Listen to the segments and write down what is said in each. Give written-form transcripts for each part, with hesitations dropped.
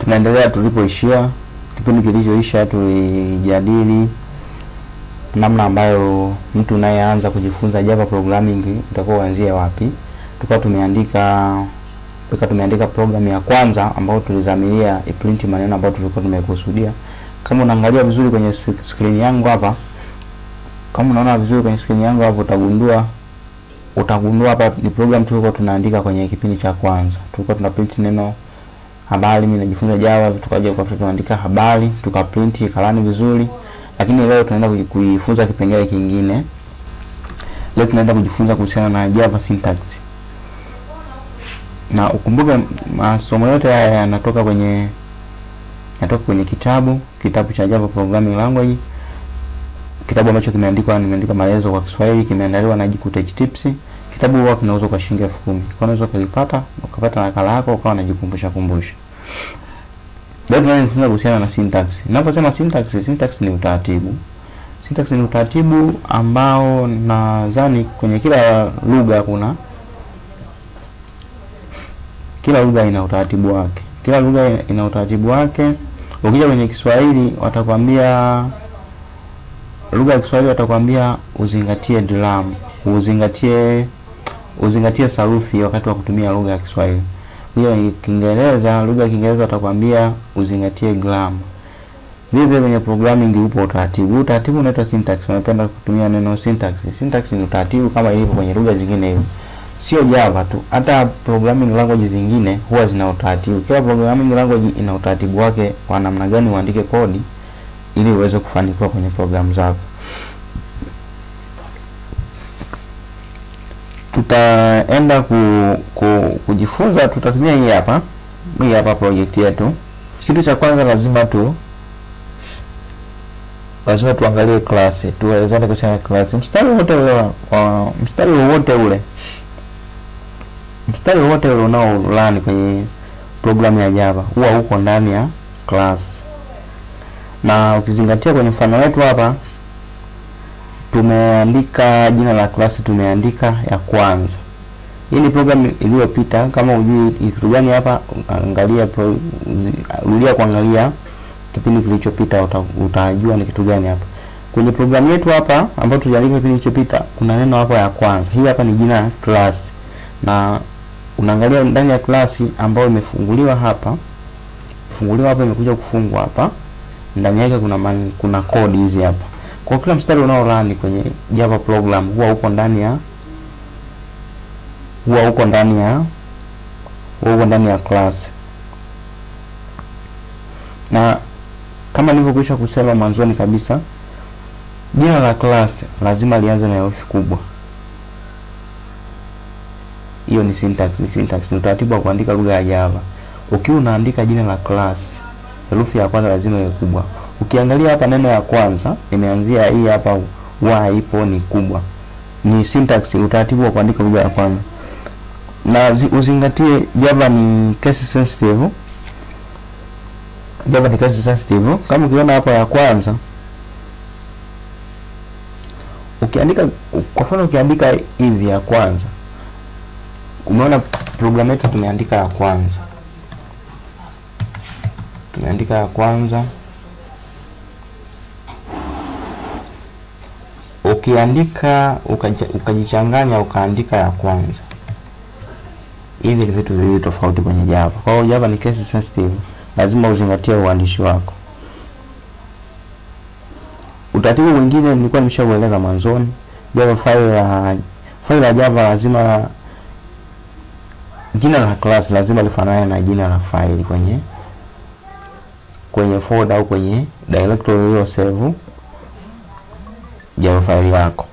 Tunaendelea tulipoishia. Kipindi kilichoisha tulijadili namna ambayo mtu anayeanza kujifunza Java programming utakuwa uanzie wapi. Tumeandika program ya kwanza ambayo tulizamilia iprint maneno ambayo tulikuwa tumekusudia. Kama unaangalia vizuri kwenye screen yangu hapa, utagundua hapa ni program tulikuwa tunaandika kwenye kipindi cha kwanza. Tulikuwa tuna print neno habari. Mimi najifunza Java, tukaja kwa tunaandika habari, tukaprint ikalani vizuri. Lakini leo tunaenda kujifunza kipengele kingine. Leo tunaenda kujifunza kuhusiana na Java syntax. Na ukumbuke masomo yote haya yanatoka kwenye kitabu cha Java Programming Language. Kitabu ambacho nimeandika maelezo kwa Kiswahili, kimeandaliwa na Jikutech Tips. Kitabu huwa kinauzwa kwa shilingi 10,000. Kwa unaweza kulipata, ukapata nakala yako ukawa unajikumbusha. Leo tunajifunza kuhusiana na syntax. Ninaposema syntax ni utaratibu. Syntax ni utaratibu ambao nadhani kwenye kila lugha ina utaratibu wake. Ukija kwenye Kiswahili watakwambia, lugha ya Kiswahili watakwambia uzingatie drum, uzingatie sarufi wakati wa kutumia lugha ya Kiswahili. Kwenye Kiingereza, lugha ya Kiingereza watakwambia uzingatie grammar. Vivyo kwenye programming upo utaratibu. Utaratibu unaitwa syntax. Wanapenda kutumia neno syntax. Syntax ni utaratibu kama ilivyo kwenye lugha zingine hizo. Sio Java tu, hata programming language zingine huwa zina utaratibu. Kila programming language ina utaratibu wake wa namna gani uandike kodi ili uweze kufanikiwa kwenye programu zako. Tutaenda kujifunza, tutatumia hii hapa project yetu. Kitu cha kwanza lazima tuangalie class, tuelezane kuhusiana na class. Mstari wote ule unao run kwenye program ya Java huwa huko ndani ya class. Na ukizingatia kwenye mfano wetu hapa tumeandika jina la class, tumeandika ya kwanza. Hii ni program iliyopita. Kama hujui kitu gani hapa, rudia kuangalia kipindi kilichopita, utajua ni kitu gani hapa. Kwenye program yetu hapa ambayo tuliandika kipindi kilichopita kuna neno hapa ya kwanza. Hii hapa ni jina la class. Na unaangalia ndani ya class ambayo imefunguliwa hapa, imekuja kufungwa hapa. Ndani yake kuna code hizi hapa. Kwa kila mstari unaorani kwenye Java program huwa uko ndani ya class. Na kama nilivyokwisha kusema mwanzoni kabisa, jina la class lazima lianze na herufi kubwa. Hiyo ni syntax. Ni utaratibu wa kuandika lugha ya Java. Ukiwa unaandika jina la class, herufi ya kwanza lazima iwe kubwa. Ukiangalia hapa neno ya kwanza imeanzia hii hapa, ipo ni kubwa. Ni syntax, utaratibu wa kuandika lugha ya kwanza. Na uzingatie Java ni case sensitive. Kama ukiona hapa ya kwanza, ukiandika hivi ya kwanza, umeona program yetu tumeandika ya kwanza. Ukiandika ukajichanganya ukaandika ya kwanza, hivi ni vitu viwili tofauti kwenye Java. Kwa hiyo Java ni case sensitive, lazima uzingatie uandishi wako. Utaratibu mwingine nilikuwa nimeshaeleza mwanzoni. Java file la Java lazima jina la class lazima lifanane na jina la file kwenye folder au kwenye directory hiyo save Java file yako.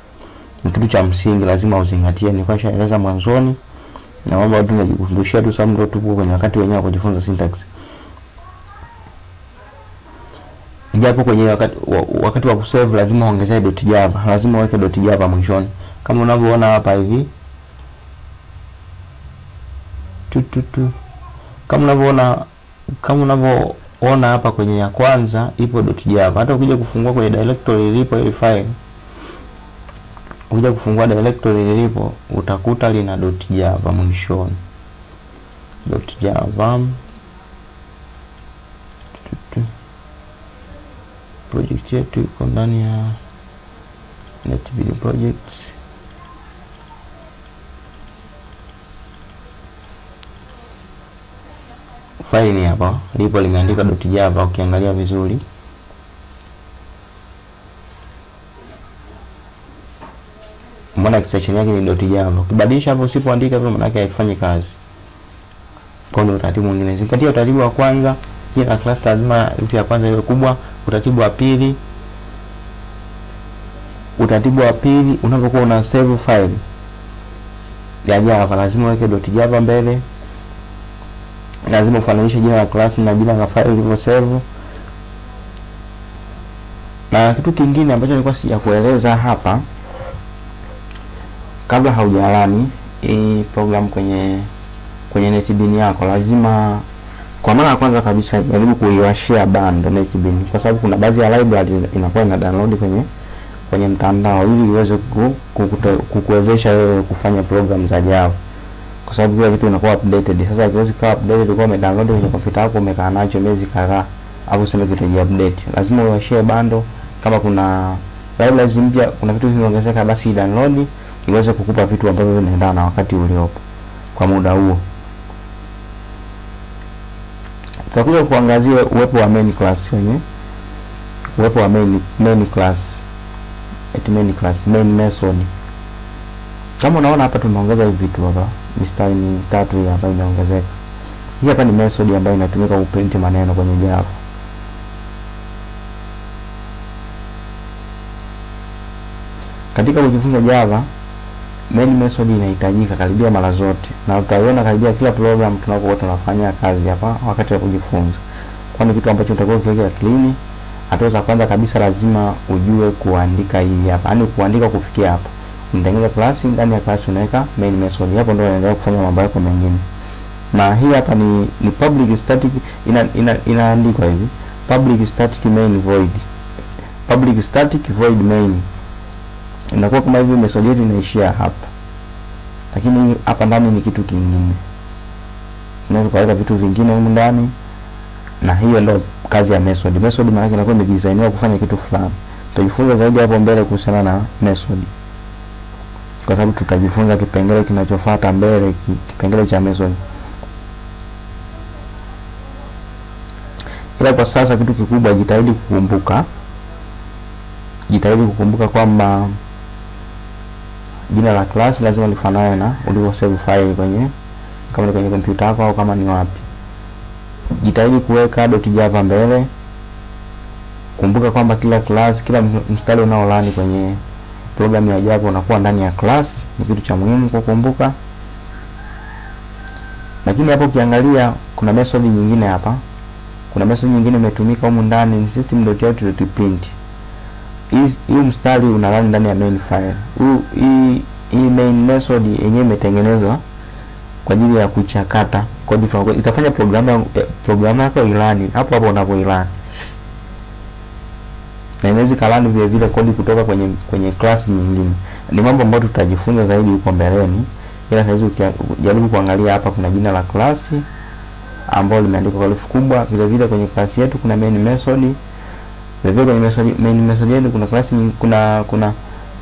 Ni kitu cha msingi, lazima uzingatie. Nilikuwa nishaeleza mwanzoni, na mambo tunajikumbushia tu sababu tupo kwenye wakati wenyewe wa kujifunza syntax. Japo kwenye wakati wa kusave lazima uongezee .java, lazima uweke .java mwishoni. Kama unavyoona hapa hivi kama unavyoona hapa kwenye ya kwanza ipo .java. Hata ukija kufungua kwenye directory ilipo ile file, utakuta lina .java mwishoni. .java project yetu iko ndani ya NetBeans project. File ni hapa, lipo limeandika .java. Ukiangalia vizuri mbona extension yake ni .java. Ukibadilisha hapo usipoandika hivyo maana yake haifanyi kazi. Kwa hiyo utaratibu mwingine, zingatia utaratibu wa kwanza, jina la class lazima ipi ya kwanza iwe kubwa. Utaratibu wa pili, unapokuwa una save file ya Java lazima uweke .java mbele. Lazima ufananishe jina la class na jina la file ulivyo save. Na kitu kingine ambacho nilikuwa sijakueleza hapa kabla haujalani hii program kwenye NetBeans yako, lazima kwa mara ya kwanza kabisa jaribu kuiwashia bando NetBeans, kwa sababu kuna baadhi ya library inakuwa ina download kwenye mtandao ili iweze kukuwezesha wewe kufanya program za Java, kwa sababu kila kitu inakuwa updated. Sasa ikiwezi kuwa updated kwa umedownload kwenye kompyuta yako umekaa nacho miezi kadhaa au useme kitaji update, lazima uwashie bando. Kama kuna libraries mpya, kuna vitu vimeongezeka, basi download iweze kukupa vitu ambavyo vinaendana na wakati uliopo kwa muda huo. Tutakuja kuangazia uwepo wa main class uwepo wa main class, main method. Kama unaona hapa tumeongeza hivi vitu hapa, mistari mitatu hii hapa imeongezeka. Hii hapa ni method ambayo inatumika kuprint maneno kwenye Java. Katika kujifunza Java, main method inahitajika karibia mara zote, na utaiona karibia kila program tunapokuwa tunafanya kazi hapa wakati wa kujifunza. Kwani kitu ambacho utakuwa ukiweka clean, hatua za kwanza kabisa lazima ujue kuandika hii hapa. Yaani kuandika kufikia hapa, unatengeneza class, ndani ya class unaweka main method. Hapo ndio unaendelea kufanya mambo yako mengine. Na hii hapa ni public static, inaandikwa hivi: public static main void, public static void main. Inakuwa kama hivi method yetu inaishia hapa, lakini hapa ndani ni kitu kingine. Tunaweza kuweka vitu vingine huko ndani, na hiyo ndio kazi ya method. Method maana yake inakuwa imedesignwa kufanya kitu fulani. Tutajifunza zaidi hapo mbele kuhusiana na method, kwa sababu tutajifunza kipengele kinachofuata mbele, kipengele cha method. Ila kwa sasa kitu kikubwa, jitahidi kukumbuka kwamba jina la class lazima lifanane na ulivyo save file kama ni kwenye kompyuta yako au kama ni wapi. Jitahidi kuweka .java mbele. Kumbuka kwamba kila class, kila mstari unaolani kwenye program ya Java unakuwa ndani ya class. Ni kitu cha muhimu kukumbuka. Lakini hapo ukiangalia kuna method nyingine hapa. Kuna method nyingine imetumika humu ndani, ni system.out.print. Hii mstari unalani ndani ya main file. Hii main method yenyewe imetengenezwa kwa ajili ya kuchakata kodi. Itafanya program yako ilani hapo unapoilani, na inaweza kalani vile vile kodi kutoka kwenye class nyingine. Ni mambo ambayo tutajifunza zaidi huko mbeleni, ila sasa ukijaribu kuangalia hapa kuna jina la class ambalo limeandikwa kwa herufi kubwa. Vile vile kwenye class yetu kuna main method. Vile kwenye main method yetu kuna class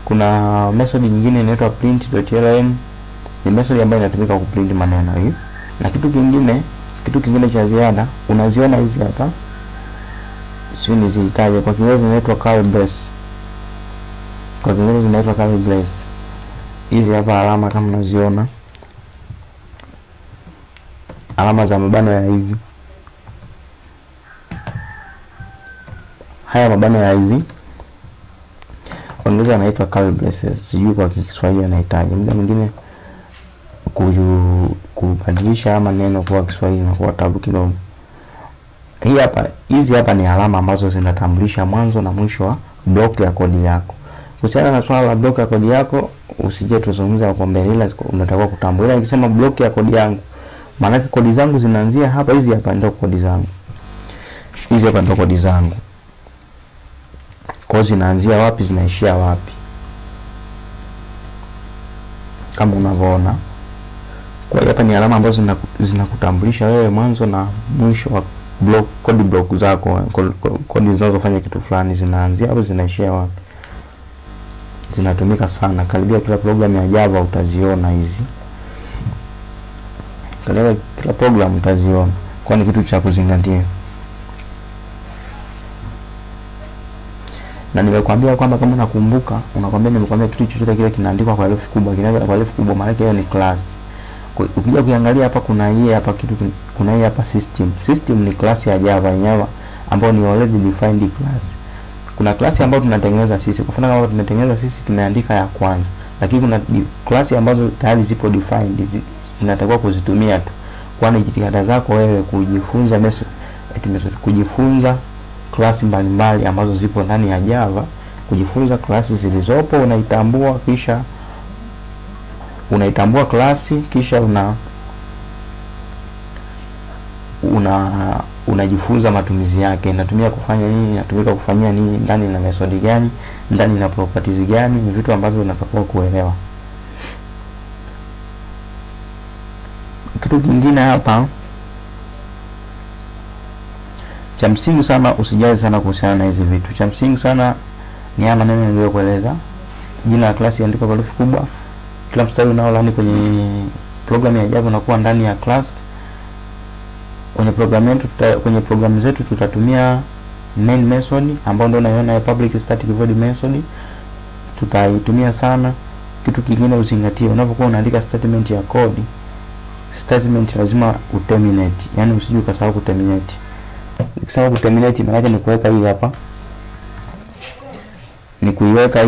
kuna method nyingine inaitwa print.ln. Ni method ambayo inatumika kuprint maneno hii. Na kitu kingine cha ziada, unaziona hizi hapa, sio nizitaje, kwa Kiingereza inaitwa curly brace. Hizi hapa alama kama unaziona, alama za mabano ya hivi. Haya mabano ya hivi kwa Kiingereza yanaitwa curly braces. Sijui kwa Kiswahili yanahitaji muda mwingine kubadilisha maneno kwa Kiswahili na kwa tabu kidogo. Hizi hapa ni alama ambazo zinatambulisha mwanzo na mwisho wa block ya kodi yako. Kuhusiana na swala la block ya kodi yako, usije tuzungumza hapo mbele, ila unatakiwa kutambua. Nikisema block ya kodi yangu, maana yake kodi zangu zinaanzia hapa. Hizi hapa ndio kodi zangu. Kwa zinaanzia wapi, zinaishia wapi, kama unavyoona. Kwa hiyo hapa ni alama ambazo zinakutambulisha wewe mwanzo na mwisho code block zako, kodi zinazofanya kitu fulani zinaanzia hapo zinaishia wapi. Zinatumika sana, karibia kila program ya Java utaziona hizi. Kila program utaziona, kwa ni kitu cha kuzingatia. Na nimekwambia kwamba kama unakumbuka, nimekwambia kitu chochote kile kinaandikwa kwa herufi kubwa, kinaanza kwa herufi kubwa, maana hiyo ni class. Ukija kuangalia hapa kuna hii hapa kitu, kuna hii hapa system. System ni class ya Java yenyewe ambayo ni already defined class. Kuna class ambayo tunatengeneza sisi. Kwa mfano kama tunatengeneza sisi tumeandika ya kwanza. Lakini kuna class ambazo tayari zipo defined, tunatakiwa kuzitumia tu. Kwani jitihada zako wewe kujifunza kujifunza class mbalimbali ambazo zipo ndani ya Java, kujifunza class zilizopo, unaitambua kisha unaitambua class kisha unajifunza matumizi yake, inatumia kufanya nini, inatumika kufanyia nini, ndani na method gani, ndani na properties gani, ni vitu ambavyo unatakiwa kuelewa. Kitu kingine hapa cha msingi sana, usijali sana kuhusiana na hizi vitu. Cha msingi sana ni haya maneno niliyokueleza. Jina la class iandikwe kwa herufi kubwa. Kila mstari unaolani kwenye program ya Java unakuwa ndani ya class. Kwenye program zetu tutatumia main method ambayo ndio unaiona ya public static void method. Tutaitumia sana. Kitu kingine uzingatie, unapokuwa unaandika statement ya code, statement lazima uterminate, yani usije ukasahau kuterminate. Ukisema kuterminate maana yake ni kuweka hii hapa, ni kuiweka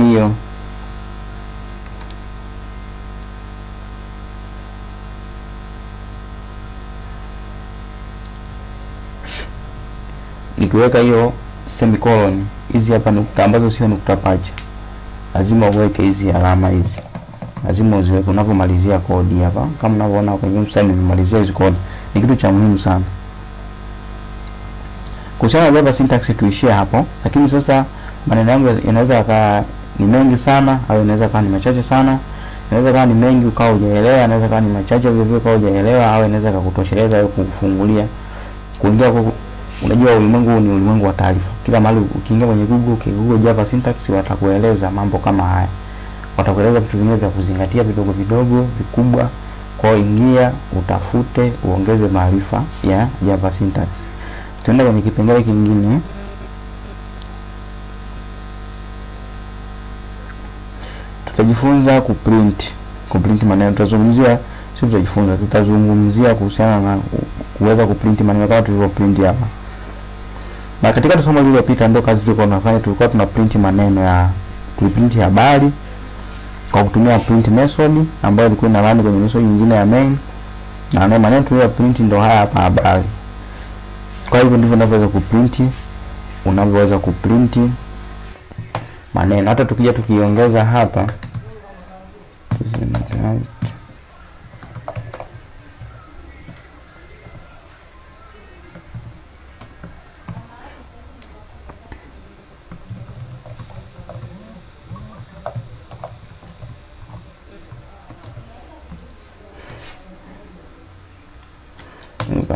hiyo semicolon. Hizi hapa nukta ambazo sio nukta pacha, lazima uweke hizi alama hizi, lazima uziweke unapomalizia kodi hapa. Kama unavyoona kwenye mstari nimemalizia hizo kodi, ni kitu cha muhimu sana. Kuhusiana na Java syntax tuishie hapo, lakini sasa maneno yangu yanaweza yakawa ni mengi sana au yanaweza kuwa ni machache sana. Inaweza kuwa ni mengi ukawa hujaelewa, inaweza kuwa ni machache vivyo ukawa hujaelewa, au inaweza kukutosheleza au kukufungulia kuingia kwa. Unajua ulimwengu ni ulimwengu wa taarifa. Kila mahali ukiingia kwenye Google Java syntax watakueleza mambo kama haya. Watakueleza vitu vingine vya kuzingatia, vidogo vidogo, vikubwa. Kwa ingia, utafute, uongeze maarifa ya Java syntax. Tuende kwenye kipengele kingine. Tutajifunza kuprint maneno. Tutazungumzia kuhusiana na kuweza kuprint maneno kama tulivyo print hapa. Na katika somo lililopita ndio kazi tulikuwa tunafanya, tulikuwa tuna print maneno tuliprint habari kwa kutumia print method ambayo ilikuwa inarun kwenye method nyingine ya main. Na maneno tulio print ndio haya hapa habari. Kwa hivyo ndivyo unavyoweza kuprint maneno. Hata tukija tukiongeza hapa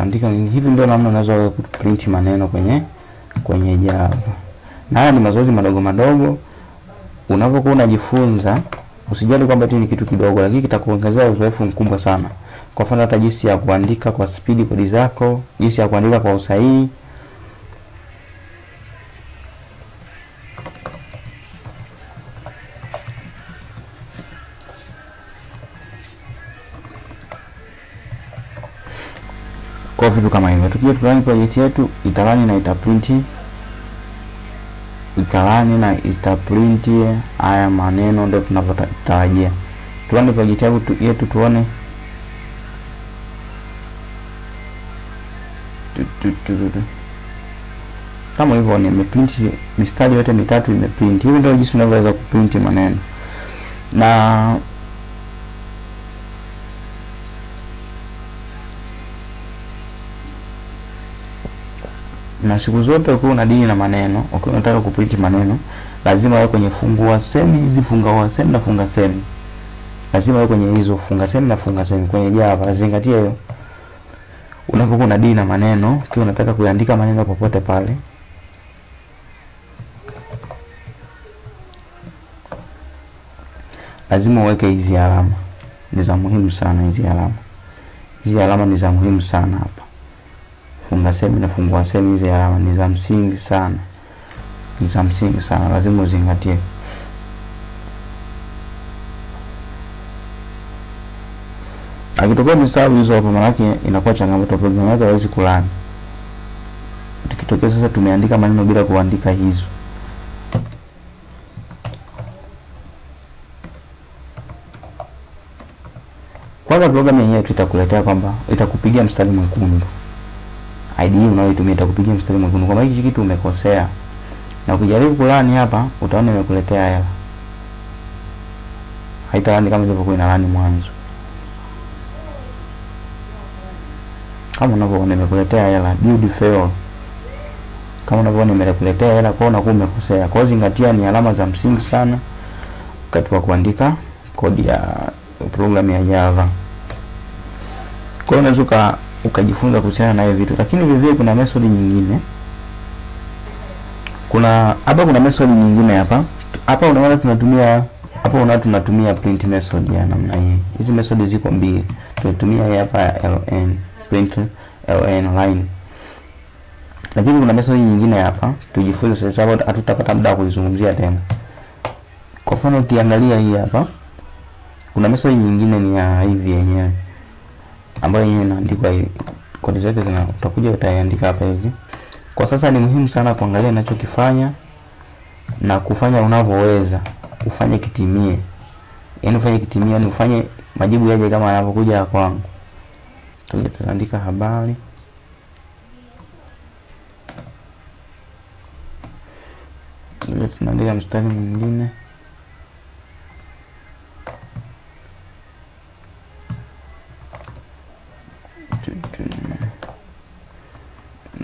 andika hivi, ndio namna unaweza kuprint maneno kwenye Java. Na haya ni mazoezi madogo madogo unapokuwa unajifunza. Usijali kwamba ni kitu kidogo, lakini kitakuongezea uzoefu mkubwa sana. Kwa mfano hata jinsi ya kuandika kwa speed kodi zako, jinsi ya kuandika kwa usahihi. Kwa vitu kama hivyo, tukija tukalani project yetu italani na itaprint haya maneno, ndio tunavyotarajia. Tuone project yetu tuone. Kama hivyo nimeprint mistari yote mitatu imeprint. Hivi ndio jinsi unavyoweza kuprint maneno. Na siku zote ukiwa unadili na maneno, ukiwa unataka kuprint maneno, lazima uwe kwenye fungua semi, hizi fungua semi na funga semi. Lazima uwe kwenye hizo funga semi na funga semi kwenye Java. Zingatia hiyo. unapokuwa na na maneno, ukiwa unataka kuandika maneno popote pale, lazima uweke hizi alama. Ni za muhimu sana hizi alama. Hizi alama ni za muhimu sana hapa. Funga semi na fungua semi, hizi alama ni za msingi sana. Ni za msingi sana, lazima uzingatie. Akitokea mistari hizo hapo, maana yake inakuwa changamoto, programu yako haiwezi kulani. Tukitokea sasa tumeandika maneno bila kuandika hizo, kwanza programu yenyewe itakuletea kwamba itakupigia mstari mwekundu. IDE unayoitumia itakupigia mstari mwekundu kwamba hiki kitu umekosea. Na ukijaribu kulani hapa, utaona imekuletea hela. Haitalani kama ilivyokuwa inalani mwanzo. Kama unavyoona imekuletea hela, build fail. Kama unavyoona imekuletea hela, kwa unakuwa umekosea. Kwa hiyo zingatia, ni alama za msingi sana wakati wa kuandika kodi ya programu ya Java. Kwa hiyo unaweza ukajifunza kuhusiana na hiyo vitu. Lakini vivyo kuna method nyingine. Kuna method nyingine hapa. Hapa unaona tunatumia print method ya namna hii. Hizi method ziko mbili. Tunatumia hii hapa ln, print ln line. Lakini kuna method nyingine hapa, tujifunze sasa, sababu hatutapata muda wa kuizungumzia tena. Kwa mfano ukiangalia hii hapa, kuna method nyingine ni ya hivi yenyewe, ambayo yenyewe inaandikwa hivi. Kodi zake utakuja utaiandika hapa hivi. Kwa sasa ni muhimu sana kuangalia ninachokifanya na kufanya unavyoweza, ufanye kitimie. Yaani ufanye kitimie, ni ufanye majibu yaje kama yanavyokuja kwangu. Tutaandika habari. Tunaandika mstari mwingine.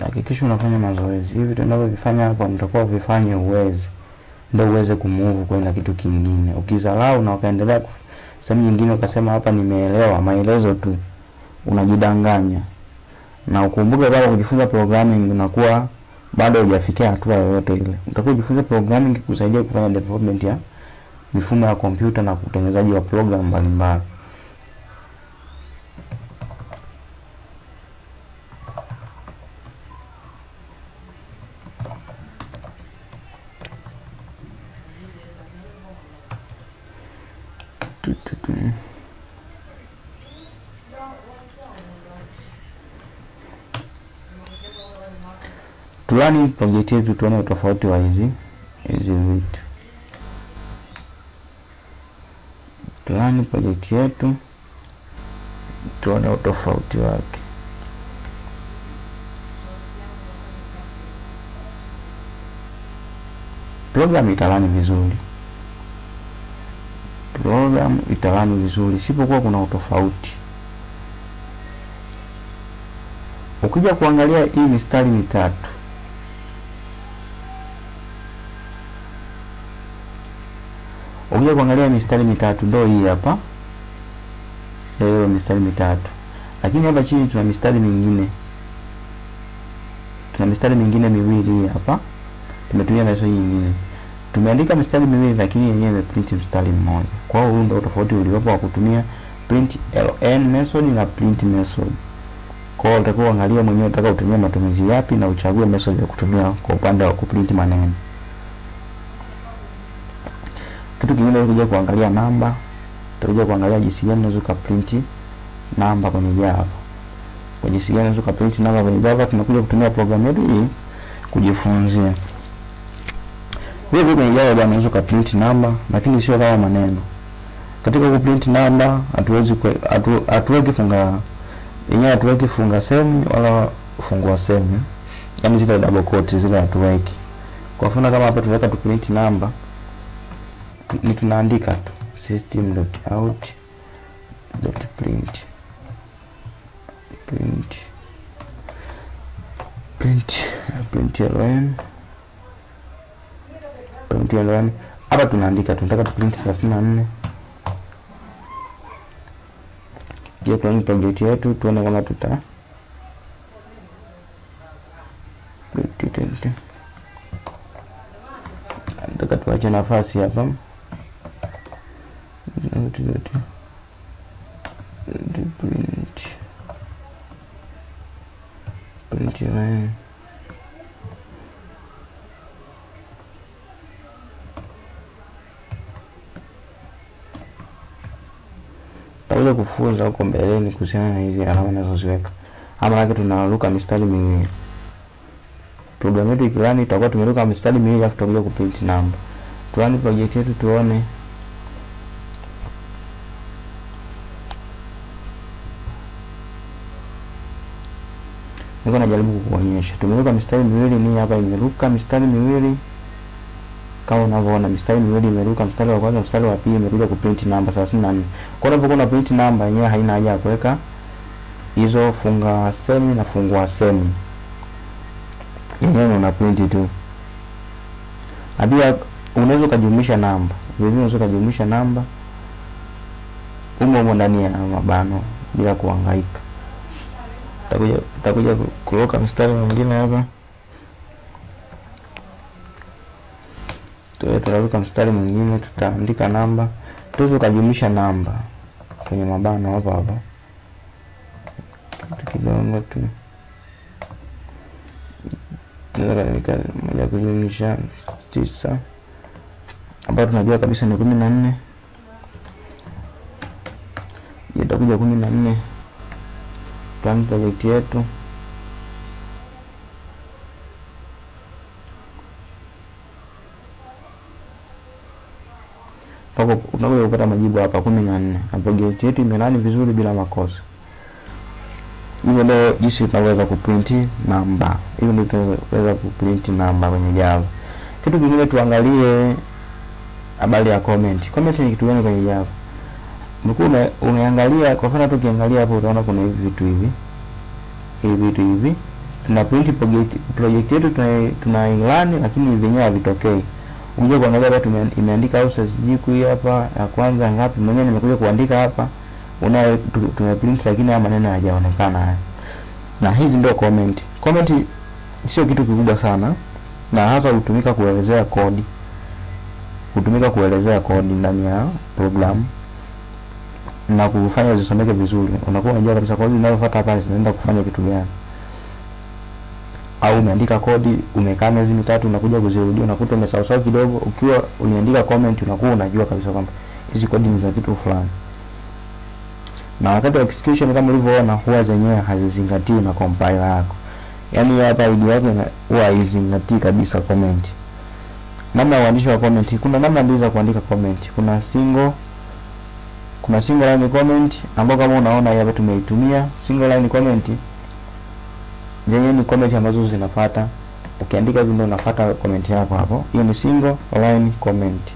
Hakikisha unafanya mazoezi. Hivi tunavyofanya hapa mtakuwa vifanye uweze. Ndio uweze kumove kwenda kitu kingine. Ukizalau na ukaendelea sehemu nyingine ukasema hapa nimeelewa maelezo tu, unajidanganya. Na ukumbuke bado kujifunza programming unakuwa bado hujafikia hatua yoyote ile. Utakuwa kujifunza programming kusaidia kufanya development ya mifumo ya kompyuta na utengenezaji wa program mbalimbali. Tulani project yetu tuone utofauti wa hizi vitu. Tulani project yetu tuone utofauti wake. Program italani vizuri. Sipokuwa kuna utofauti. Ukija kuangalia hii mistari mitatu, ndio hii hapa. Ndio mistari mitatu. Lakini hapa chini tuna mistari mingine. Miwili hapa. Tumetumia method nyingine. Tumeandika mistari miwili lakini yenyewe imeprint mstari mmoja. Kwa hiyo huu ndio tofauti uliopo wa kutumia print ln method na print method. Kwa hiyo utakuwa angalia mwenyewe unataka utumie matumizi yapi na uchague method ya kutumia kwa upande wa kuprint maneno. Kitu kingine ukija kuangalia namba, utakuja kuangalia jinsi gani unaweza kuprint namba kwenye Java. Kwa jinsi gani unaweza kuprint namba kwenye Java, tunakuja kutumia programu yetu hii kujifunzia. Wewe kwenye Java bwana unaweza kuprint namba, lakini sio kama maneno. Katika kuprint namba hatuweki funga semi wala fungua semi. Yaani zile double quotes zile hatuweki. Kwa mfano kama hapa tunaweka tu print namba, ni tunaandika tu system.out.print ln. Hapa tunaandika tunataka tu print 34. Pia kwenye project yetu tuone kama Nataka tuache nafasi hapa. Print line. Tutakuja kufunza huko mbeleni kuhusiana na hizi alama ninazoziweka. Ama yake tunaruka mistari miwili. Program yetu ikilani tutakuwa tumeruka mistari miwili afu tutakuja kuprint number. Tuani project yetu tuone. Niko najaribu kukuonyesha. Tumeruka mistari miwili, ni hapa imeruka mistari miwili. Kama unavyoona mistari miwili imeruka, mstari wa kwanza, mstari wa pili imekuja kuprint number 34. Kwa hivyo kuna print number yenyewe haina haja ya kuweka hizo funga semi na fungua semi. Yenyewe una print tu. Na pia unaweza kujumlisha namba. Vile unaweza kujumlisha namba umo ndani ya mabano bila kuhangaika. Tutakuja kuweka mstari mwingine hapa. Tutaruka mstari mwingine, tutaandika namba. Tuweze kujumlisha namba kwenye mabano hapa hapa. Kidogo tu. Tunaweka moja kujumlisha 9. Hapa tunajua kabisa ni 14. Itakuja 14. Plan project yetu. Hapo unakuja kupata majibu hapa 14. Na project yetu imelani vizuri bila makosa. Hivyo ndio jinsi tunaweza kuprint namba. Hivyo ndio tunaweza kuprint namba kwenye Java. Kitu kingine tuangalie habari ya comment. Comment ni kitu gani kwenye Java? Mkuu umeangalia, kwa mfano tukiangalia hapo utaona kuna hivi vitu hivi. Hivi vitu hivi. Tuna print project yetu tunailani lakini vyenyewe havitokei. Unajua kuangalia hapa imeandika houses jiku hapa ya kwanza ngapi, mwenyewe nimekuja kuandika hapa. Tumeprint lakini haya maneno hayajaonekana haya. Na hizi ndio comment. Comment sio kitu kikubwa sana na hasa hutumika kuelezea kodi. Hutumika kuelezea kodi ndani ya program na kufanya zisomeke vizuri. Unakuwa unajua kabisa kodi inayofuata hapa zinaenda kufanya kitu gani. Au umeandika kodi, umekaa miezi mitatu unakuja kuzirudia unakuta umesahau kidogo, ukiwa uliandika comment unakuwa unajua kabisa kwamba hizi kodi ni za kitu fulani. Na wakati wa execution kama ulivyoona huwa zenyewe hazizingatiwi na compiler yako. Yaani hapa idea yako huwa haizingatii kabisa comment. Namna ya uandishi wa comment, kuna namna mbili za kuandika comment. Kuna single line comment ambayo kama unaona hapa tumeitumia. Single line comment zenyewe ni comment ambazo zinafuata. Ukiandika hivi ndio unafuata comment yako hapo. Hiyo ni single line comment.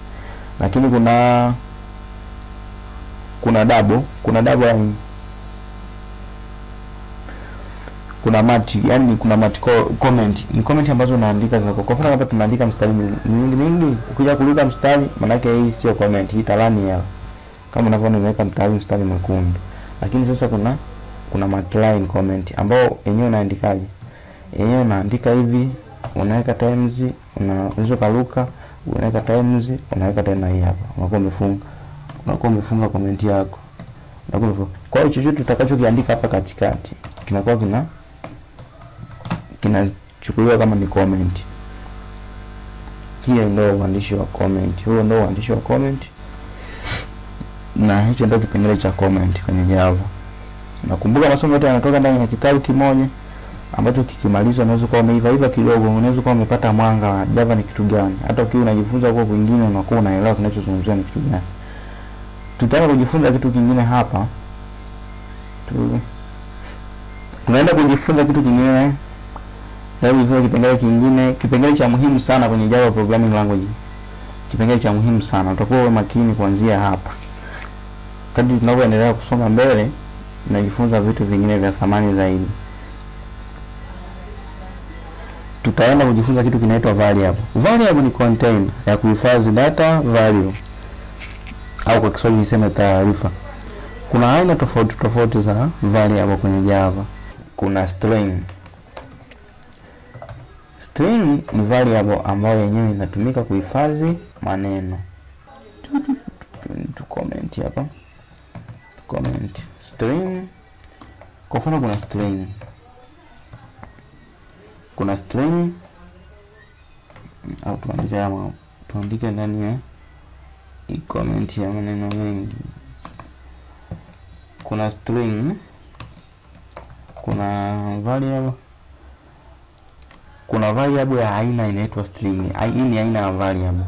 Lakini kuna double line. Kuna multi, yani kuna multi comment. Ni comment ambazo unaandika zako. Kwa mfano hapa tumeandika mstari mingi. Ukija kuruka mstari maana yake hii sio comment, hii talani ya. Kama unavyoona nimeweka mstari mwekundu. Lakini sasa kuna multi-line comment ambao yenyewe unaandikaje? Yenyewe unaandika hivi, unaweka times, unaweza kuruka, unaweka times, unaweka tena hii hapa. Unakuwa umefunga comment yako. Kwa hiyo chochote tutakachokiandika hapa katikati kinakuwa kinachukuliwa kama ni comment. Hiyo ndio uandishi wa comment. Huo ndio uandishi wa comment. Na hicho ndio kipengele cha comment kwenye Java. Nakumbuka masomo yote yanatoka ndani ya kitabu kimoja ambacho kikimaliza unaweza kuwa umeiva kidogo, unaweza kuwa umepata mwanga wa Java ni kitu gani. Hata ukiwa unajifunza huko kwingine unakuwa unaelewa kinachozungumziwa ni kitu gani. Tutaenda kujifunza kitu kingine hapa. Tunaenda kujifunza kitu kingine. Leo kipengele kingine, kipengele cha muhimu sana kwenye Java programming language. Kipengele cha muhimu sana. Utakuwa makini kuanzia hapa. Kadri tunavyoendelea kusoma mbele, tunajifunza vitu vingine vya thamani zaidi. Tutaenda kujifunza kitu kinaitwa variable. Variable ni container ya kuhifadhi data value. Au kwa Kiswahili niseme taarifa. Kuna aina tofauti za variable kwenye Java. Kuna string. String ni variable ambayo yenyewe inatumika kuhifadhi maneno. Tu comment hapa. Comment string. Kwa mfano kuna string au tuandike ndani ya comment ya maneno mengi. Kuna string, kuna variable ya aina inaitwa string. Hii ni aina ya variable.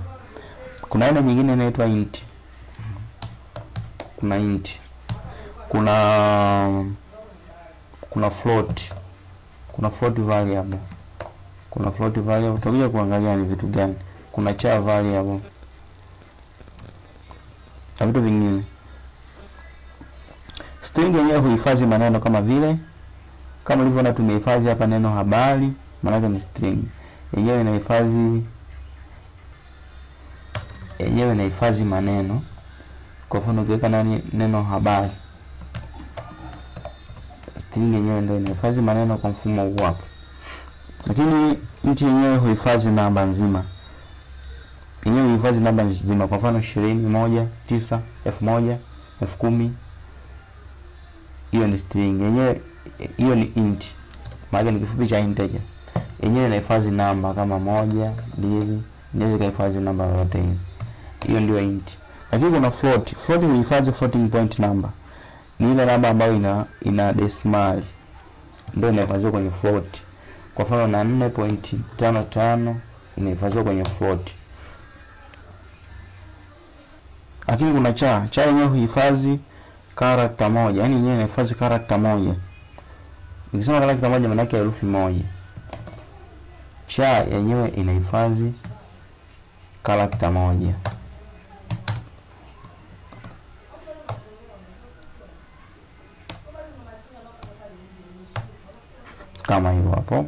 Kuna aina nyingine inaitwa int. Kuna float. Kuna float variable. Tutakuja kuangalia ni vitu gani. Kuna char variable na vitu vingine. String yenyewe huhifadhi maneno kama ulivyoona tumehifadhi hapa neno habari, maana yake ni string. Yenyewe inahifadhi maneno. Kwa mfano ukiweka neno habari, string yenyewe ndio inahifadhi maneno kwa mfumo huu hapo. Lakini int yenyewe huhifadhi namba nzima. Kwa mfano 20, 1, 9, 1000, 10,000. Hiyo ni string yenyewe, hiyo ni int. Maana ni kifupi cha integer. Yenyewe inahifadhi namba kama 1, 2, inaweza kuhifadhi namba yote hiyo. Hiyo ndio int. Lakini kuna float. Float huhifadhi floating point number. Ni ile namba ambayo ina decimal. Ndio inahifadhiwa kwenye float. Kwa mfano na 4.55 inahifadhiwa kwenye float. Lakini kuna char yenyewe huhifadhi character moja. Yaani yenyewe inahifadhi character moja. Nikisema character moja maana yake herufi moja. Char yenyewe inahifadhi character moja. Kama hivyo hapo.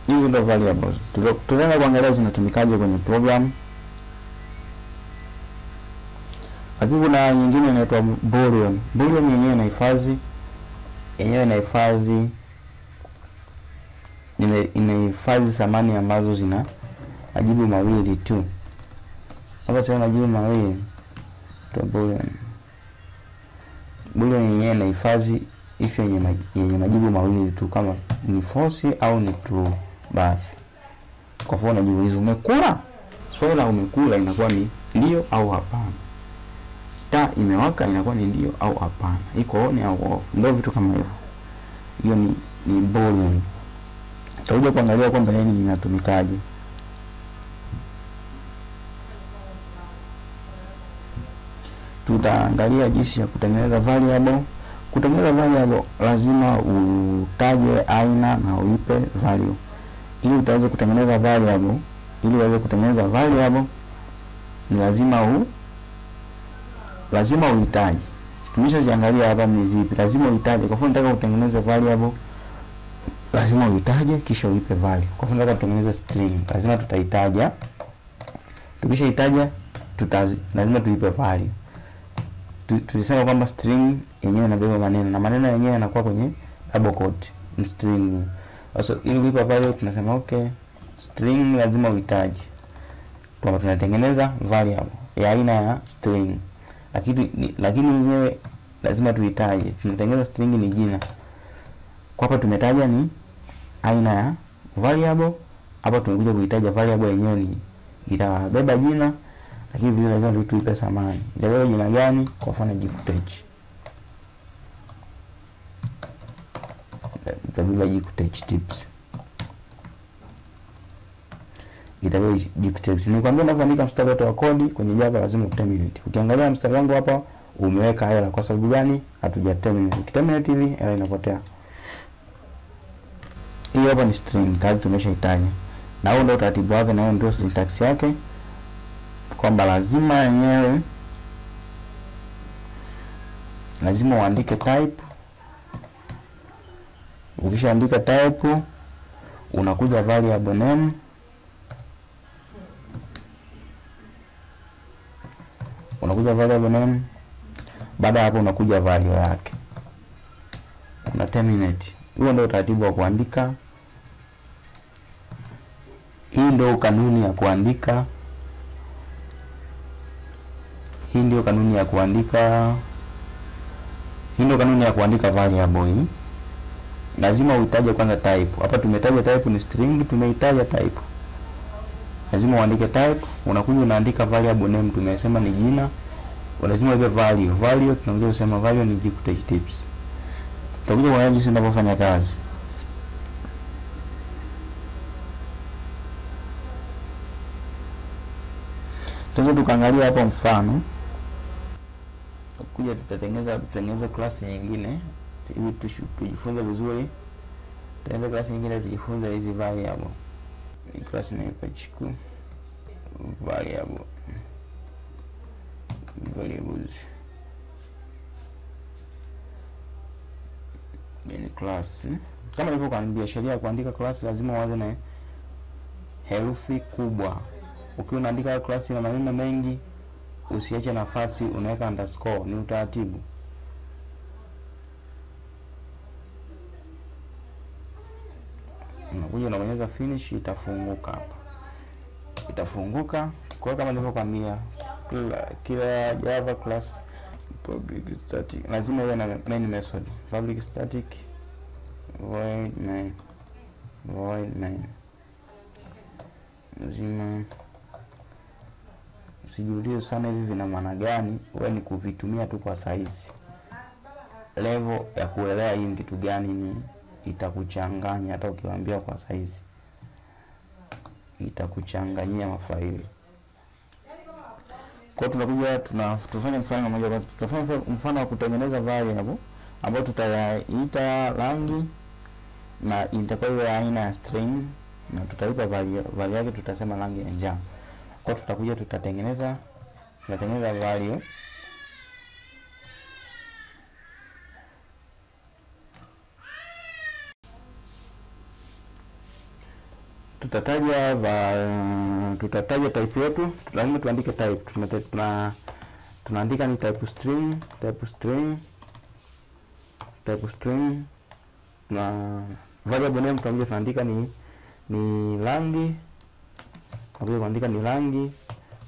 Hizi ndio variables. Tunaenda kuangalia zinatumikaje kwenye program. Lakini kuna nyingine inaitwa boolean. Boolean yenyewe inahifadhi thamani ambazo zina majibu mawili tu. Hapa sasa majibu mawili tu boolean. Boolean yenyewe inahifadhi if yenye majibu mawili tu, kama ni false au ni true basi. Kwa mfano unajiuliza umekula? Swali la umekula inakuwa ni ndio au hapana. Taa imewaka inakuwa ni ndio au hapana. Iko on au off. Ndio vitu kama hivyo. Hiyo ni boolean. Tutakuja kuangalia kwamba nini inatumikaje. Tutaangalia jinsi ya kutengeneza variable. Kutengeneza variable lazima utaje aina na uipe value. Ili utaweza kutengeneza variable, ni lazima uhitaji. Tumeshaziangalia hapa ni zipi. Lazima uhitaji. Kwa mfano nataka kutengeneza variable, lazima uhitaje kisha uipe value. Kwa mfano nataka kutengeneza string, lazima tutahitaja. Tukishahitaja lazima tuipe value. Tulisema kwamba string yenyewe inabeba maneno na maneno yenyewe yanakuwa kwenye double quote ni string. So ili kuipa value tunasema okay, string lazima uhitaji. Kwa tunatengeneza variable ya aina ya string. Lakini yenyewe lazima tuhitaji. Tunatengeneza string ni jina. Kwa hapa tumetaja ni aina ya variable. Hapa tumekuja kuhitaja variable yenyewe ni itabeba jina. Lakini vile lazima tuipe thamani. Itabeba jina gani? Kwa mfano jikuteach. Itabeba jikuteach tips. Itabeba jikuteach. Nikwambia unavyoandika mstari wote wa kodi kwenye Java lazima uterminate. Ukiangalia mstari wangu hapa umeweka error kwa sababu gani? Hatuja terminate. Ukiterminate hivi error inapotea. Hii hapa ni string tayari tumeshahitaji. Na huo ndio utaratibu wake na huo ndio syntax yake. Kwamba lazima uandike type. Ukishaandika type unakuja variable name. Baada hapo unakuja value yake. Una terminate. Huo ndio utaratibu wa kuandika Hii ndio kanuni ya kuandika. Hii ndio kanuni ya kuandika variable hii. Lazima uitaje kwanza type. Hapa tumetaja type ni string, tumeitaja type. Lazima uandike type, unakuja unaandika variable name, tumesema ni jina. Lazima iwe value, tunakuja kusema value ni JQueryTips. Tutakuja kuona jinsi ninavyofanya kazi. Sasa tukaangalia hapa mfano. Kuja tutatengeneza class nyingine ili tujifunze vizuri. Tutaanza class nyingine tujifunze hizi variable. Ni class inaitwa variables. Ni class. Kama nilivyokuambia, sheria ya kuandika class lazima uanze na herufi kubwa. Ukiwa unaandika class na maneno mengi, usiache nafasi, unaweka underscore, ni utaratibu. Unakuja unabonyeza finish, itafunguka hapa. Itafunguka. Kwa kama nilivyokuambia, kila Java class public static lazima iwe na main method. Public static void main. Lazima usijulie sana hivi vina maana gani, wewe ni kuvitumia tu kwa size. Level ya kuelewa hii kitu gani ni itakuchanganya, hata ukiwaambia kwa size itakuchanganyia mafaili. Kwa tunakuja tufanye mfano mmoja, kwa tutafanya mfano wa kutengeneza variable ambayo tutaita rangi na itakuwa aina ya string, na tutaipa value yake tutasema rangi ya njano. Kwa tutakuja tutatengeneza value. Tutataja type yetu. Lazima tuandike type. Tunaandika ni type string. Na variable name tutakuja tunaandika ni rangi. Tunakuja kuandika ni rangi.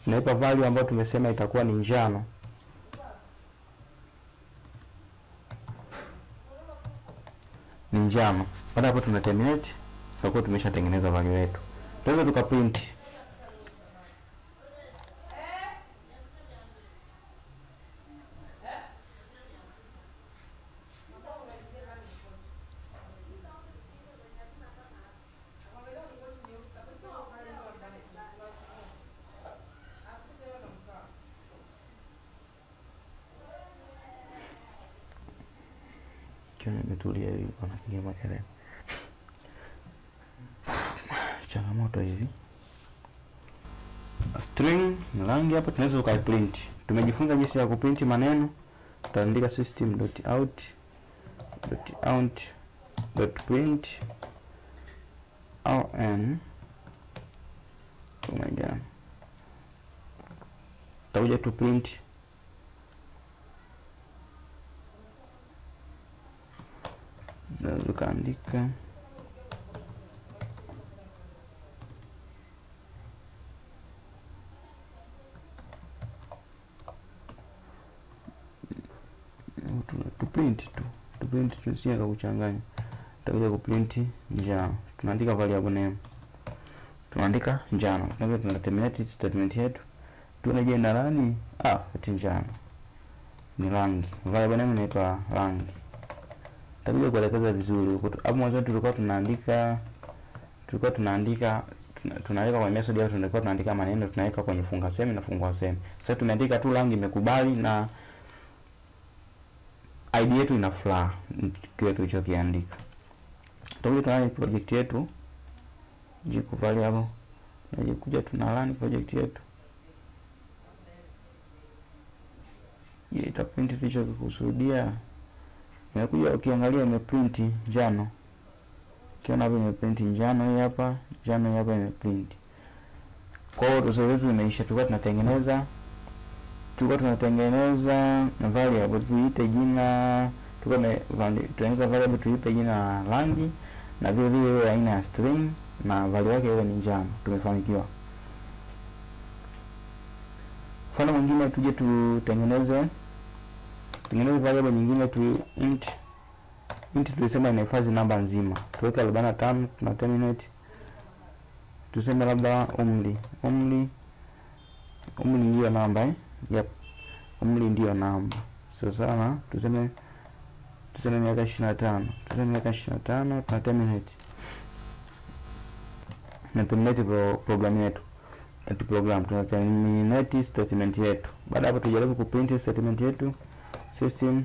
Tunaipa value ambayo tumesema itakuwa ni njano. Baada hapo tuna terminate. Tutakuwa tumeshatengeneza value yetu. Tunaweza tukaprint. Nimetulia hivi anapiga makelele. Changamoto hizi. String ni rangi, hapa tunaweza ukaiprint. Tumejifunza jinsi ya kuprint maneno. Tutaandika system.out.print on. Oh my god. Tutakuja tu print tukaandika tuprint tusianza kuchanganya. Tutakuja kuprint njano. Tunaandika variable name. Tunaandika njano. Tuna terminate statement yetu. Tuna jina nani? Njano. Ni rangi. Variable name inaitwa rangi. Tutakuja kuelekeza vizuri. Hapo mwanzo tulikuwa tunaandika kwa method yetu, tulikuwa tunaandika maneno tunaweka kwenye funga semi na fungua semi. Sasa tumeandika tu rangi imekubali na ID yetu ina fla kile tulichokiandika. Tutakuja tunaanza project yetu jiku variable na kuja tuna run project yetu. Itaprint tulichokusudia. Inakuja ukiangalia imeprint njano. Ukiona hapo imeprint njano, hii hapa imeprint. Kwa hiyo tuzo letu limeisha. Tulikuwa tunatengeneza variable tuipe jina, tunatengeneza variable tuipe jina rangi na vile vile aina ya string na value yake iwe ni njano, tumefanikiwa. Mfano mwingine, tuje tutengeneze variable nyingine tu int tulisema inahifadhi namba nzima. Tuweke 45, tuna terminate. Tuseme labda umri ndio namba Yep. Umri ndio namba. Sasa na tuseme miaka 25. Tuseme miaka 25, tuna terminate. Na terminate program yetu. Tuna terminate statement yetu. Baada hapo tujaribu kuprint statement yetu. System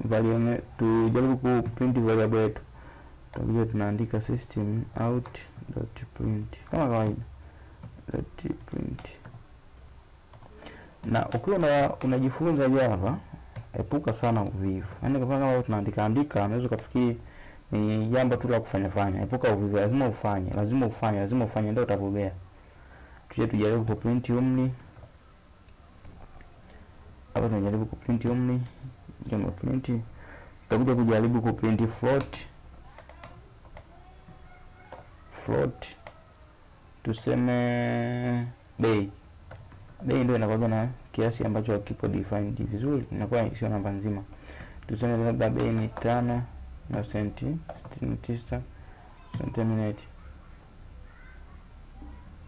value, tujaribu kuprint variable yetu. Tutakuja tunaandika system out.print kama kawaida, .print. Na ukiwa unajifunza Java, epuka sana uvivu. Yaani kama tunaandika unaweza kufikiri ni jambo tu la kufanya. Epuka uvivu, lazima ufanye ndio utabobea. Tujaribu kuprint umri. Hapa tunajaribu kuprint umri. Jambo print. Tutakuja kujaribu kuprint float. Tuseme bei ndio inakuwa na kiasi ambacho hakipo defined vizuri, inakuwa sio namba nzima. Tuseme labda bei ni 5 na senti 69 centimeter.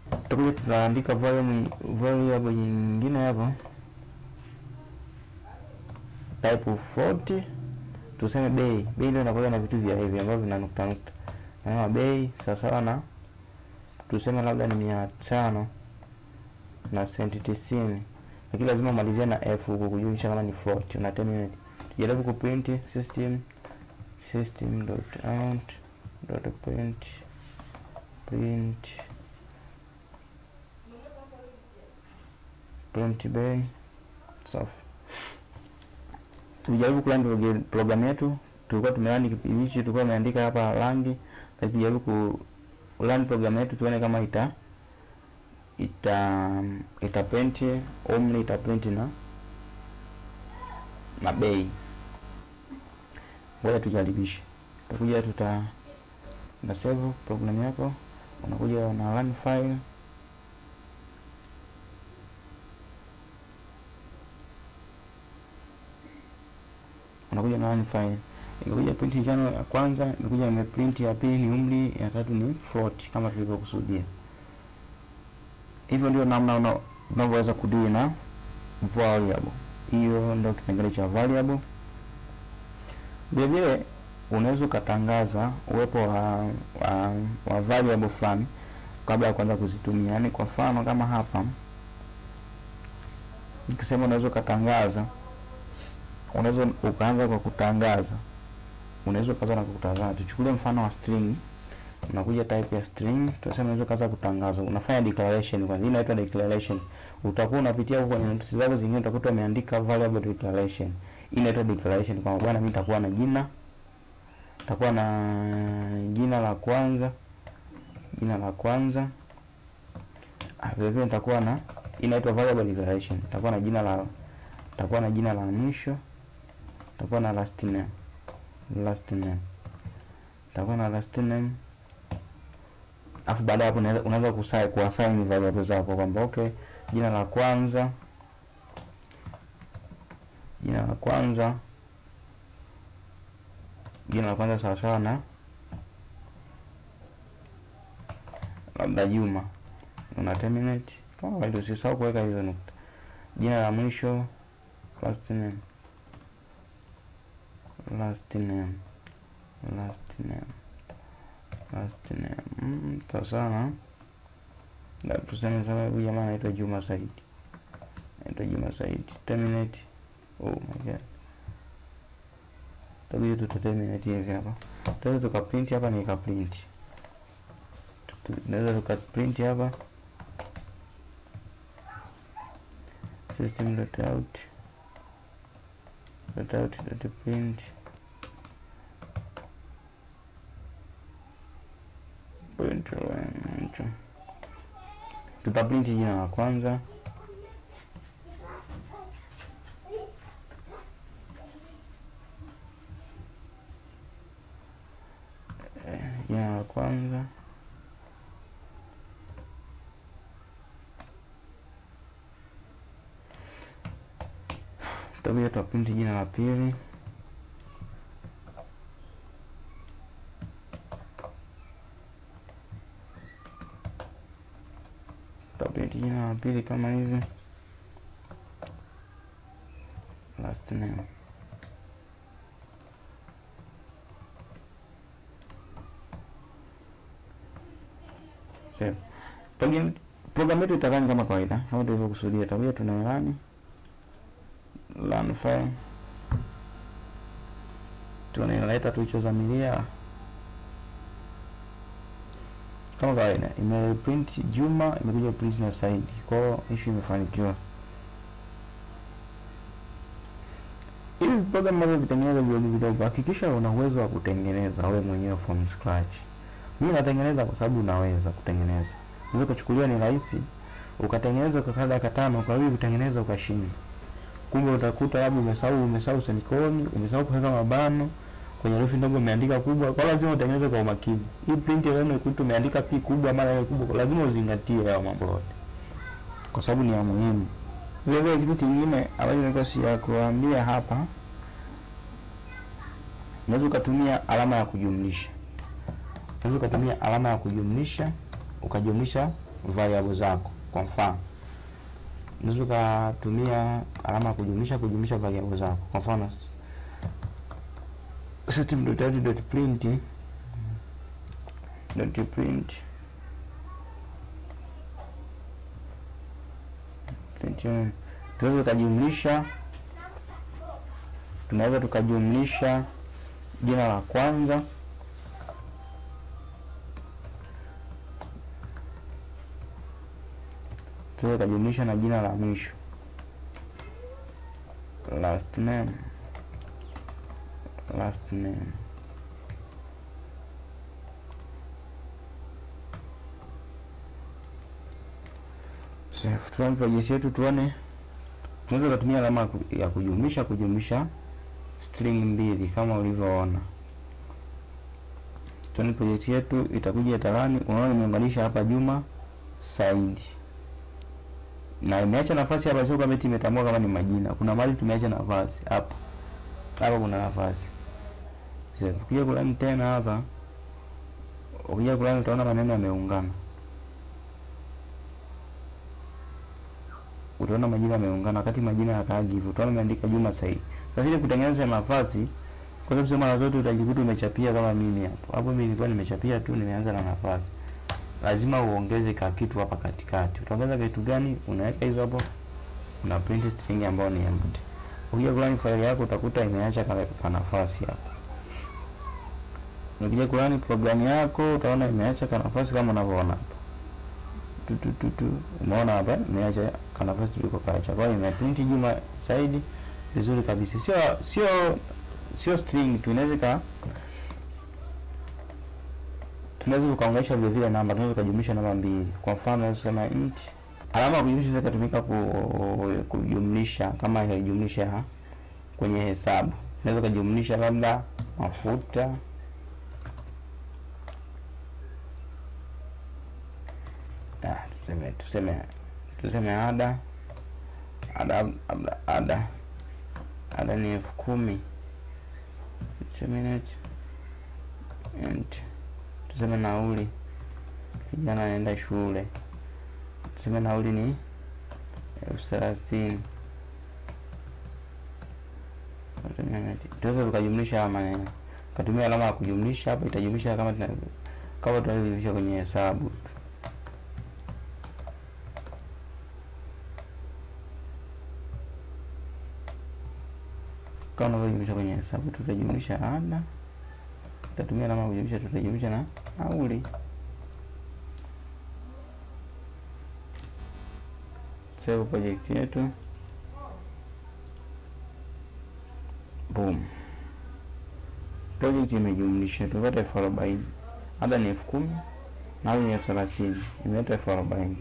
Tutakuja tunaandika variable nyingine hapa, type of float. Tuseme bei ndio inakuwa na vitu vya hivi ambavyo vina nukta. Na bei sawa na tuseme labda ni 500 na senti 90, lakini lazima umalizie na f huko kujulisha kama ni float. Una terminate. Tujaribu kuprint system.out.print bei. Safi. Tujaribu kurun program yetu. Tulikuwa tumerun kipindi hichi, tulikuwa tumeandika hapa rangi. Tujaribu kurun program yetu tuone kama ita print umri, ita print na bei. Ngoja tujaribishe. Tutakuja na save program yako, unakuja na run file. Unakuja na run file. Imekuja print njano ya kwanza, imekuja imeprint ya pili ni umri, ya tatu ni float kama tulivyokusudia. Hivyo ndio namna unavyoweza kudeal na variable. Hiyo ndio kipengele cha variable. Vile vile unaweza kutangaza uwepo wa variable fulani kabla ya kuanza kuzitumia. Yaani kwa mfano kama hapa nikisema unaweza kutangaza, unaweza ukaanza kwa kutangaza. Unaweza kuanza na kutangaza. Tuchukulie mfano wa string. Unakuja type ya string, tunasema unaweza kaanza kutangaza. Unafanya declaration kwanza. Hii inaitwa declaration. Utakuwa unapitia huko kwenye notice zako zingine, utakuta umeandika variable declaration. Hii inaitwa declaration. Kwa bwana, mimi nitakuwa na jina. Nitakuwa na jina la kwanza. Vile vile nitakuwa na, inaitwa variable declaration. Nitakuwa na jina la mwisho. Nitakuwa na last name. Nitakuwa na last name. Afu baada hapo unaweza kuassign variable zako kwamba okay, jina la kwanza sawa sawa na labda Juma. Una terminate. Kama kawaida usisahau kuweka hizo nukta. Jina la mwisho, last name. Sasa na tuseme sasa huyu jamaa anaitwa Juma Said. Terminate. Oh my god. Tabii terminate hivi hapa. Tunaweza tukaprint hapa, ni ikaprint. Tunaweza tukaprint hapa system.out.print tutaprint jina la kwanza, tutakuja tuprint jina la pili. Tutaprint jina la pili kama hivi, last name. Save. Program yetu itarani kama kawaida, kama tulivyokusudia. Tutakuja tunairani run file, tunaileta tulichozamilia kama kawaida. Imeprint Juma, imekuja print na Saidi, kwa hiyo issue imefanikiwa. Ili program ambayo kutengeneza blog vidogo, hakikisha una uwezo wa kutengeneza wewe mwenyewe from scratch. Mimi natengeneza kwa sababu naweza kutengeneza. Unaweza kuchukulia ni rahisi, ukatengeneza kwa dakika 5, kwa hiyo kutengeneza ukashinda. Kumbe utakuta labda umesahau semicolon, umesahau kuweka mabano, kwenye herufi ndogo umeandika kubwa. Kwa lazima utengeneze kwa umakini. Hii print leo ikuta umeandika P kubwa mara ile kubwa, lazima uzingatie hayo mambo yote, kwa sababu ni ya muhimu. Vile kitu kingine ambacho nataka kuambia hapa, unaweza kutumia alama ya kujumlisha. Unaweza kutumia alama ya kujumlisha ukajumlisha variable zako. Kwa mfano, unaweza kutumia alama ya kujumlisha variable zako. Kwa mfano, system.out.print tunaweza tukajumlisha jina la kwanza tunaweza kujumlisha na jina la mwisho, last name. Tuone project yetu, tuone tunaweza kutumia alama ya kujumlisha string 2 kama ulivyoona. Tuone project yetu itakuja italani. Unaona nimeunganisha hapa Juma Saidi, na imeacha nafasi hapa, sio kama eti imetambua kama ni majina. Kuna mahali tumeacha nafasi hapa. Hapa kuna nafasi. Sasa ukija kulani tena hapa, ukija kulani utaona maneno yameungana. Utaona majina yameungana, wakati majina yakaaje hivyo. Utaona imeandika Juma Saidi. Sasa ili kutengeneza nafasi, kwa sababu sio mara zote utajikuta umechapia kama mimi hapo. Hapo mimi nilikuwa nimechapia tu, nimeanza na nafasi. Lazima uongeze ka kitu hapa katikati. Utaongeza kitu gani? Unaweka hizo hapo. Una print string ambayo ni empty. Ukija kulani file yako utakuta imeacha kwa nafasi hapa. Ukija kulani programu yako utaona imeacha kwa nafasi kama unavyoona hapa. Umeona hapa imeacha kwa nafasi tuliko kaacha. Kwa hiyo imeprint Juma Saidi vizuri kabisa. Sio string, tunaweza tukaunganisha vile vile namba, tunaweza kujumlisha namba 2. Kwa mfano tunasema int, alama ya kujumlisha inaweza kutumika kujumlisha kama inajumlisha kwenye hesabu. Unaweza kujumlisha labda mafuta, tuseme ada ni 10,000. Tuseme nauli, kijana anaenda shule, tuseme nauli ni 30,000. Tunaweza tukajumlisha haya maneno, katumia alama ya kujumlisha hapa, itajumlisha kama tunajumlisha kwenye hesabu. Kama tunajumlisha kwenye hesabu, tutajumlisha ada, tutatumia alama ya kujumlisha, tutajumlisha na nauli. Save project yetu. Boom. Project imejumlisha, tupata 40,000. Ada ni 10,000, nauli ni 30,000. Imeleta 40,000.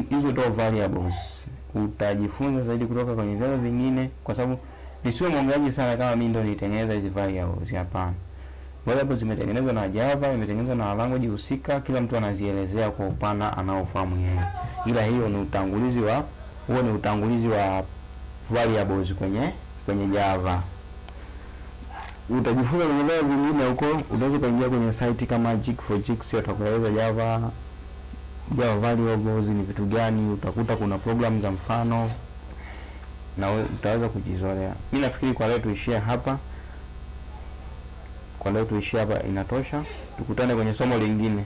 Hizo ndio variables. Utajifunza zaidi kutoka kwenye vyanzo vingine, kwa sababu nisiwe mwongeaji sana kama mimi ndio nitengeneza hizo variables. Hapana. Variables zimetengenezwa na Java, imetengenezwa na language husika, kila mtu anazielezea kwa upana anaofahamu yeye. Ila hiyo ni utangulizi wa Huo ni utangulizi wa variables kwenye Java. Utajifunza kwenye leo vingine huko, unaweza kuingia kwenye site kama Geek4Geeks, utakueleza Java variables ni vitu gani, utakuta kuna program za mfano na utaweza kujizolea. Mimi nafikiri kwa leo tuishie hapa. Inatosha. Tukutane kwenye somo lingine.